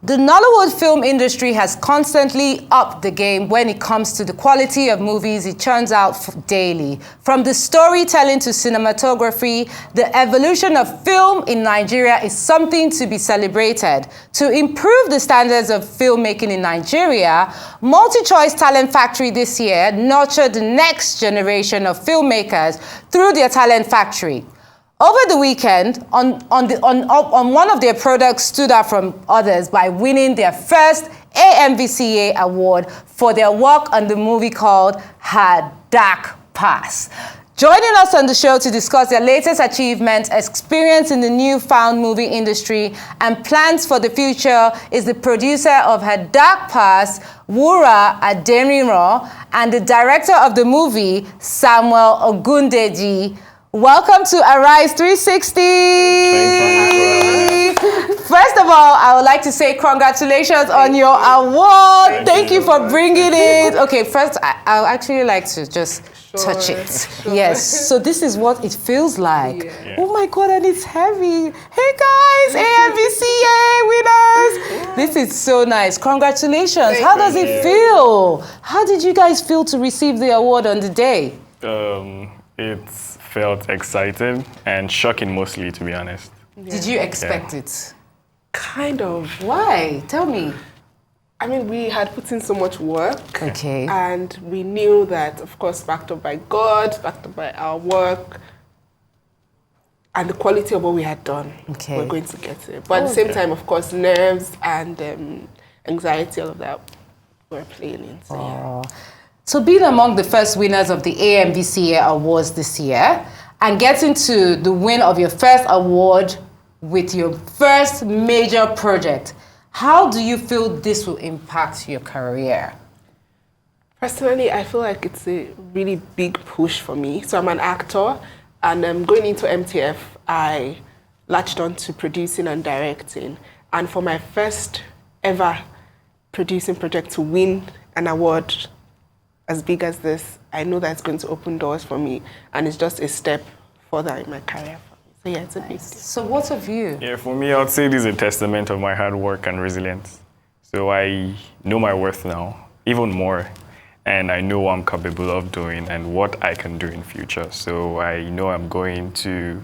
The Nollywood film industry has constantly upped the game when it comes to the quality of movies it churns out daily. From the storytelling to cinematography, the evolution of film in Nigeria is something to be celebrated. To improve the standards of filmmaking in Nigeria, MultiChoice Talent Factory this year nurtured the next generation of filmmakers through their talent factory. Over the weekend, on one of their products stood out from others by winning their first AMVCA award for their work on the movie called Her Dark Past. Joining us on the show to discuss their latest achievements, experience in the newfound movie industry, and plans for the future is the producer of Her Dark Past, Wura Adeniran, and the director of the movie, Samuel Ogundeyi. Welcome to Arise 360. Thank you. First of all, I would like to say congratulations on your award. Thank you for bringing it. Okay, first, I would actually like to just touch it. Sure. Yes, so this is what it feels like. Yeah. Oh my God, and it's heavy. Hey guys, AMVCA winners. This is so nice. Congratulations. How does it feel? How did you guys feel to receive the award on the day? It felt exciting and shocking mostly, to be honest. Yeah. Did you expect it? Kind of. Why? Tell me. I mean, we had put in so much work. Okay. And we knew that, of course, backed up by God, backed up by our work, and the quality of what we had done, we're going to get it. But at the same time, of course, nerves and anxiety, all of that, were playing in. So, yeah. So being among the first winners of the AMVCA Awards this year and getting to the win of your first award with your first major project, how do you feel this will impact your career? Personally, I feel like it's a really big push for me. So I'm an actor, and going into MTF, I latched on to producing and directing. And for my first ever producing project to win an award as big as this, I know that it's going to open doors for me, and it's just a step further in my career for me. So yeah, it's a big deal. So what of you? Yeah, for me, I would say this is a testament of my hard work and resilience. So I know my worth now, even more, and I know what I'm capable of doing and what I can do in future. So I know I'm going to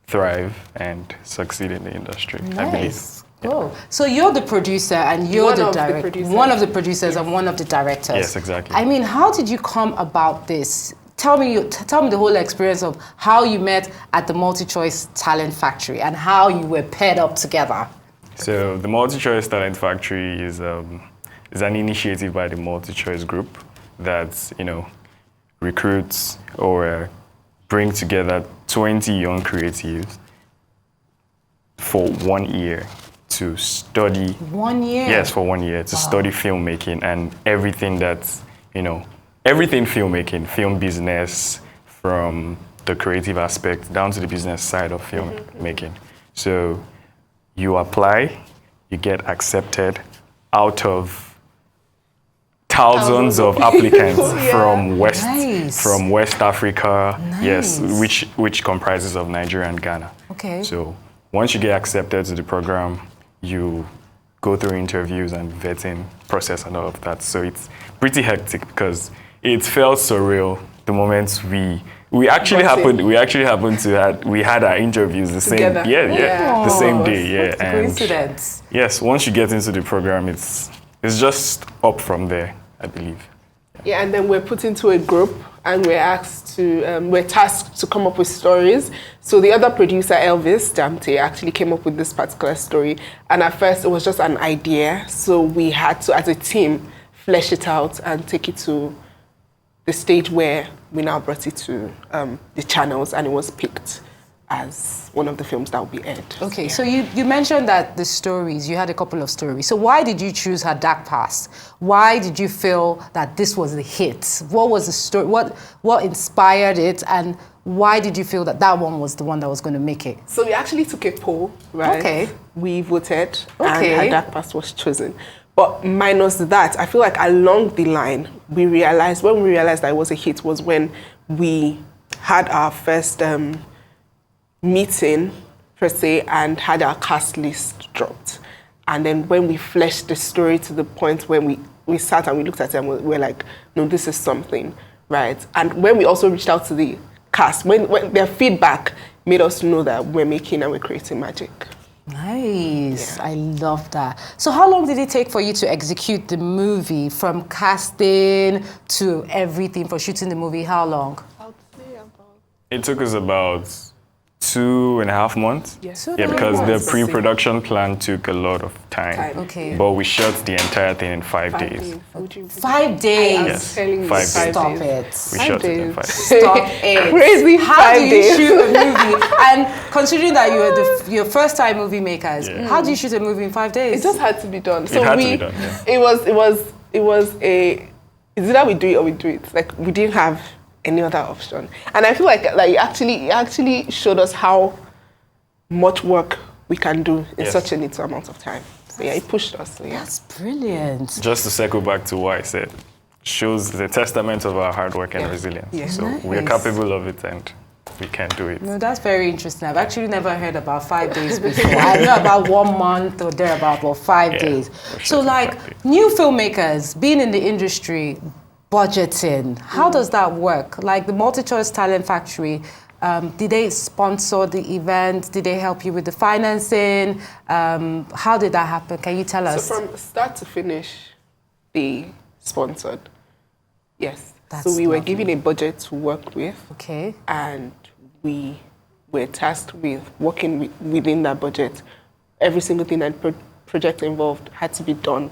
thrive and succeed in the industry, I believe. Oh, so you're the producer and you're the director. One of the producers and one of the directors. Yes, exactly. I mean, how did you come about this? Tell me the whole experience of how you met at the MultiChoice Talent Factory and how you were paired up together. So the MultiChoice Talent Factory is an initiative by the MultiChoice Group that recruits or bring together 20 young creatives for 1 year. To study 1 year? Yes, for 1 year to study filmmaking and everything that's, everything filmmaking, film business, from the creative aspect down to the business side of filmmaking. So you apply, you get accepted out of thousands of applicants from West Africa, yes, which comprises of Nigeria and Ghana. Okay. So once you get accepted to the program, you go through interviews and vetting process and all of that. So it's pretty hectic because it felt surreal the moment we actually happened to we had our interviews the same the same day. Yeah. What a coincidence. Yes, once you get into the program, it's just up from there, I believe. Yeah, and then we're put into a group and we're tasked to come up with stories. So the other producer, Elvis Damte, actually came up with this particular story. And at first it was just an idea. So we had to, as a team, flesh it out and take it to the stage where we now brought it to the channels, and it was picked as one of the films that will be aired. Okay, yeah. so you mentioned that the stories, you had a couple of stories. So why did you choose Her Dark Past? Why did you feel that this was the hit? What was the story? What inspired it? And why did you feel that that one was the one that was going to make it? So we actually took a poll, right? Okay. We voted, and Her Dark Past was chosen. But minus that, I feel like along the line, when we realized that it was a hit was when we had our first meeting, per se, and had our cast list dropped. And then when we fleshed the story to the point when we sat and we looked at it and we're like, no, this is something, right? And when we also reached out to the cast, when their feedback made us know that we're making and we're creating magic. Nice. I love that. So how long did it take for you to execute the movie, from casting to everything, for shooting the movie? How long? I would say about... It took us about 2.5 months. Yes. Yeah, because the pre-production plan took a lot of time. Okay. But we shot the entire thing in 5 days. 5 days? Yes, Telling you, 5 days. Stop days. it. We 5 shot it in days. 5 days. Stop it. Crazy How 5 do you days. shoot a movie? And considering that you were your first time movie makers, Yeah. how do you shoot a movie in 5 days? It just had to be done. It had to be done, yeah. It was it's either we do it or we do it. Like, we didn't have any other option. And I feel like it actually showed us how much work we can do in Yes. such a little amount of time. So yeah, it pushed us. So, yeah. That's brilliant. Just to circle back to what I said, shows the testament of our hard work and resilience. Yeah. So we are Nice. capable of it and we can do it. No, that's very interesting. I've actually never heard about 5 days before. I know about 1 month or thereabout, but 5 Yeah, days. for So sure, like 5 days. new filmmakers, being in the industry, budgeting, how does that work? Like the MultiChoice Talent Factory, did they sponsor the event? Did they help you with the financing? How did that happen? Can you tell us? So from start to finish, they sponsored. Yes. That's so we were lovely. given a budget to work with, Okay. and we were tasked with working within that budget. Every single thing that project involved had to be done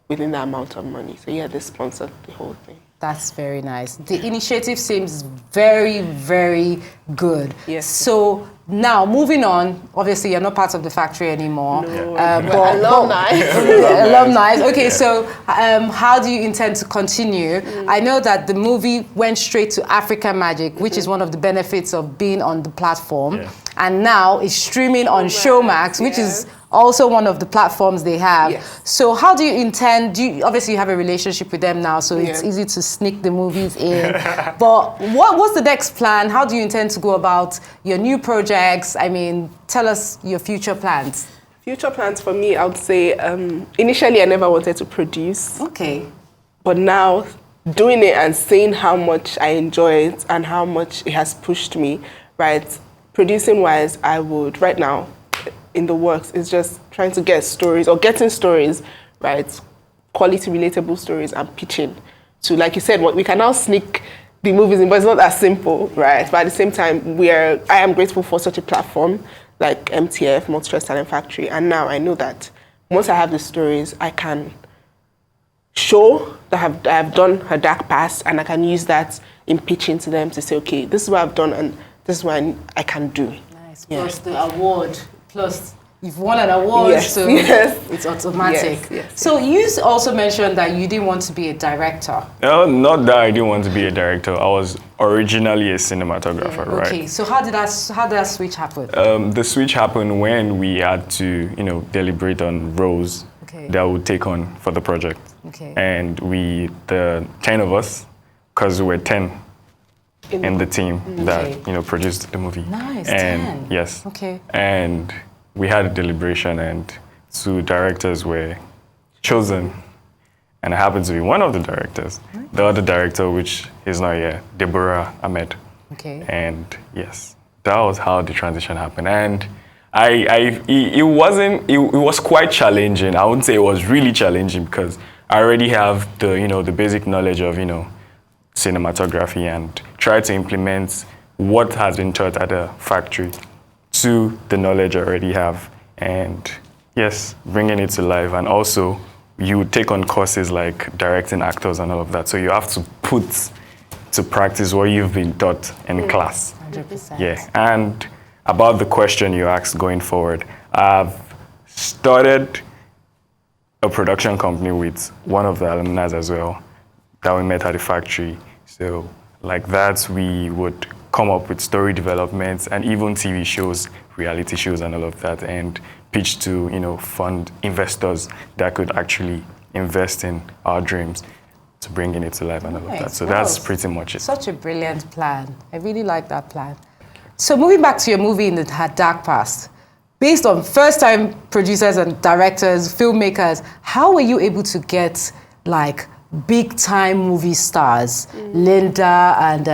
within that amount of money. So yeah, they sponsored the whole thing. That's very nice. The initiative seems very, very good. Yes. So now, moving on, obviously you're not part of the factory anymore. No, but alumni. alumni. Okay, so how do you intend to continue? I know that the movie went straight to Africa Magic, which is one of the benefits of being on the platform. Yeah. And now it's streaming on Showmax, which is also one of the platforms they have. Yes. So how do you intend, obviously you have a relationship with them now, so it's Yeah. easy to sneak the movies in. But what's the next plan? How do you intend to go about your new projects? I mean, tell us your future plans. Future plans for me, I would say, initially I never wanted to produce, Okay. but now doing it and seeing how much I enjoy it and how much it has pushed me, right? Producing wise, I would, right now, in the works, is just trying to get stories or getting stories, right? Quality, relatable stories and pitching to, like you said, what we can now sneak the movies in, but it's not that simple, right? But at the same time, I am grateful for such a platform like MTF, MultiChoice Talent Factory, and now I know that once I have the stories, I can show that I have done a dark past, and I can use that in pitching to them to say, okay, this is what I've done, and this is what I can do. Nice. Yeah. Plus the award. Plus you've won an award, Yes, so yes. it's automatic. Yes, yes, So you also mentioned that you didn't want to be a director. No, not that I didn't want to be a director. I was originally a cinematographer, right? Okay, so how did that switch happen? The switch happened when we had to, deliberate on roles Okay. that we would take on for the project. Okay. And the 10 of us, because we were 10 in the team that, Okay. produced the movie. Nice, and 10. Yes. Okay. And we had a deliberation, and 2 directors were chosen. And I happened to be one of the directors. The other director, which is not here, Deborah Ahmed. Okay. And yes, that was how the transition happened. And it was quite challenging. I wouldn't say it was really challenging because I already have the basic knowledge of, cinematography, and try to implement what has been taught at the factory to the knowledge I already have. And yes, bringing it to life. And also, you take on courses like directing actors and all of that. So you have to put to practice what you've been taught in class. 100%. Yeah, and about the question you asked going forward, I've started a production company with one of the alumni as well that we met at the factory. So like that, we would come up with story developments and even TV shows, reality shows and all of that, and pitch to, fund investors that could actually invest in our dreams to bringing it to life and all of that. Nice. So Wow. that's pretty much it. Such a brilliant plan. I really like that plan. So moving back to your movie in the dark past, based on first-time producers and directors, filmmakers, how were you able to get like big-time movie stars, Linda and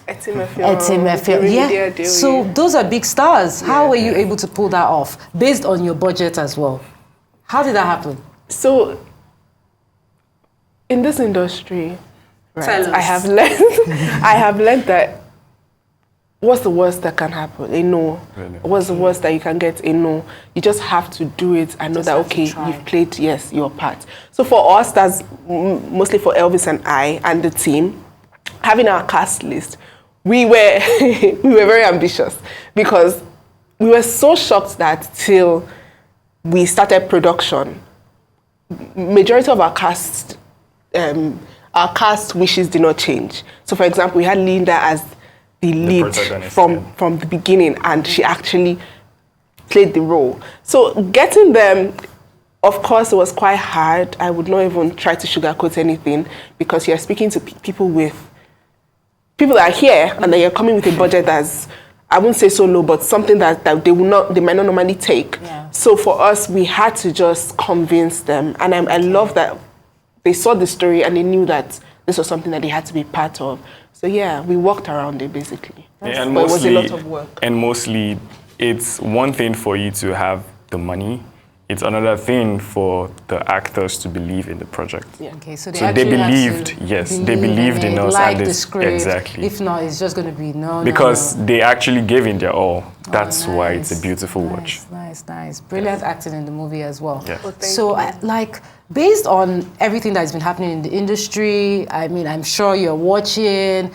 Etimefio? Yeah, so those are big stars. How were you able to pull that off based on your budget as well? How did that happen? So, in this industry, Tell us. I have learned that what's the worst that can happen? A no. Really? What's the worst that you can get? A no. You just have to do it and know that, okay, you've played, yes, your part. So for us, that's mostly for Elvis and I and the team, having our cast list, we were very ambitious because we were so shocked that till we started production, majority of our cast wishes did not change. So for example, we had Linda as the lead from the beginning, and she actually played the role. So getting them, of course, it was quite hard. I would not even try to sugarcoat anything because you're speaking to people that are here, and then you're coming with a budget that's, I wouldn't say so low, but something that they might not normally take. Yeah. So for us, we had to just convince them, and I love that they saw the story and they knew that this was something that they had to be part of. So yeah, we walked around it basically. Yeah, and but mostly, it was a lot of work. And mostly, it's one thing for you to have the money. It's another thing for the actors to believe in the project. Yeah. Okay, so they believed, they believed in us. Like and the script. Exactly. If not, it's just going to be no. Because they actually gave in their all. That's why it's a Nice. beautiful watch. Nice. Brilliant acting in the movie as well. Yeah. Well, So, like, based on everything that has been happening in the industry, I mean, I'm sure you're watching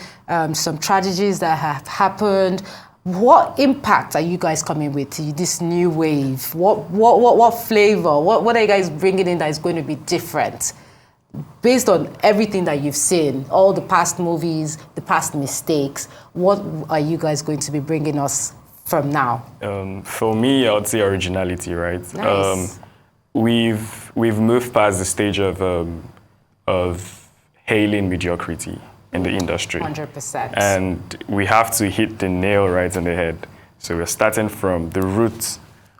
some tragedies that have happened. What impact are you guys coming with to this new wave? What flavor? What are you guys bringing in that is going to be different? Based on everything that you've seen, all the past movies, the past mistakes, what are you guys going to be bringing us from now? For me, I would say originality, right? Nice. We've moved past the stage of hailing mediocrity in the industry. 100%. And we have to hit the nail right on the head. So we're starting from the root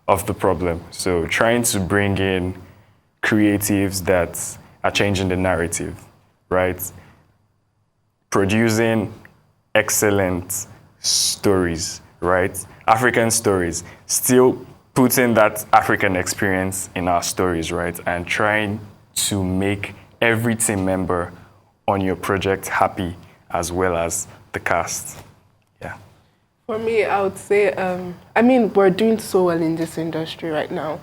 of the problem. So trying to bring in creatives that are changing the narrative, right? Producing excellent stories, right? African stories, still putting that African experience in our stories, right? And trying to make every team member on your project happy, as well as the cast. Yeah. For me, I would say, I mean, we're doing so well in this industry right now.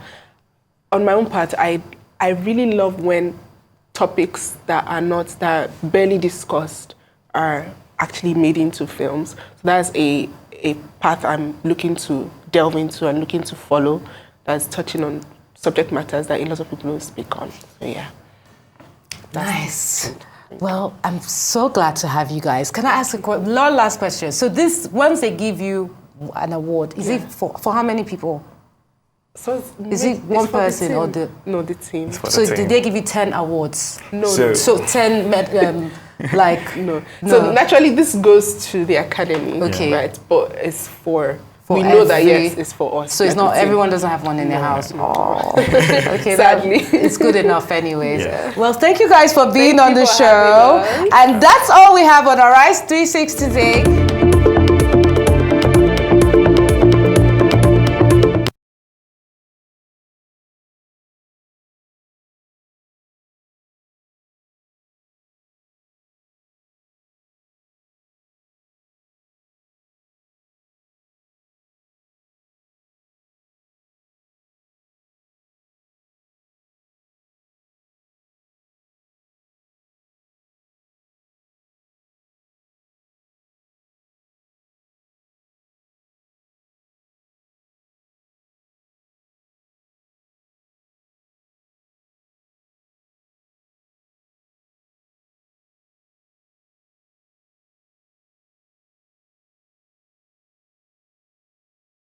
On my own part, I really love when topics that are barely discussed are actually made into films. So that's a path I'm looking to delve into and looking to follow, that's touching on subject matters that a lot of people don't speak on. So yeah. Nice. Well, I'm so glad to have you guys. Can I ask one last question? So this, once they give you an award, is it for how many people? So Is it one person or the... No, the team. So did they give you 10 awards? No. So 10, like... No. So naturally this goes to the academy, Okay. right? But it's for we For know that, every- yes, it's for us. So it's like not, the team. everyone doesn't have one in their house. Oh. Okay, Sadly. it's good enough anyways. Yeah. Well, thank you guys for being Thank on you the for show. having us. And that's all we have on Arise 360 today.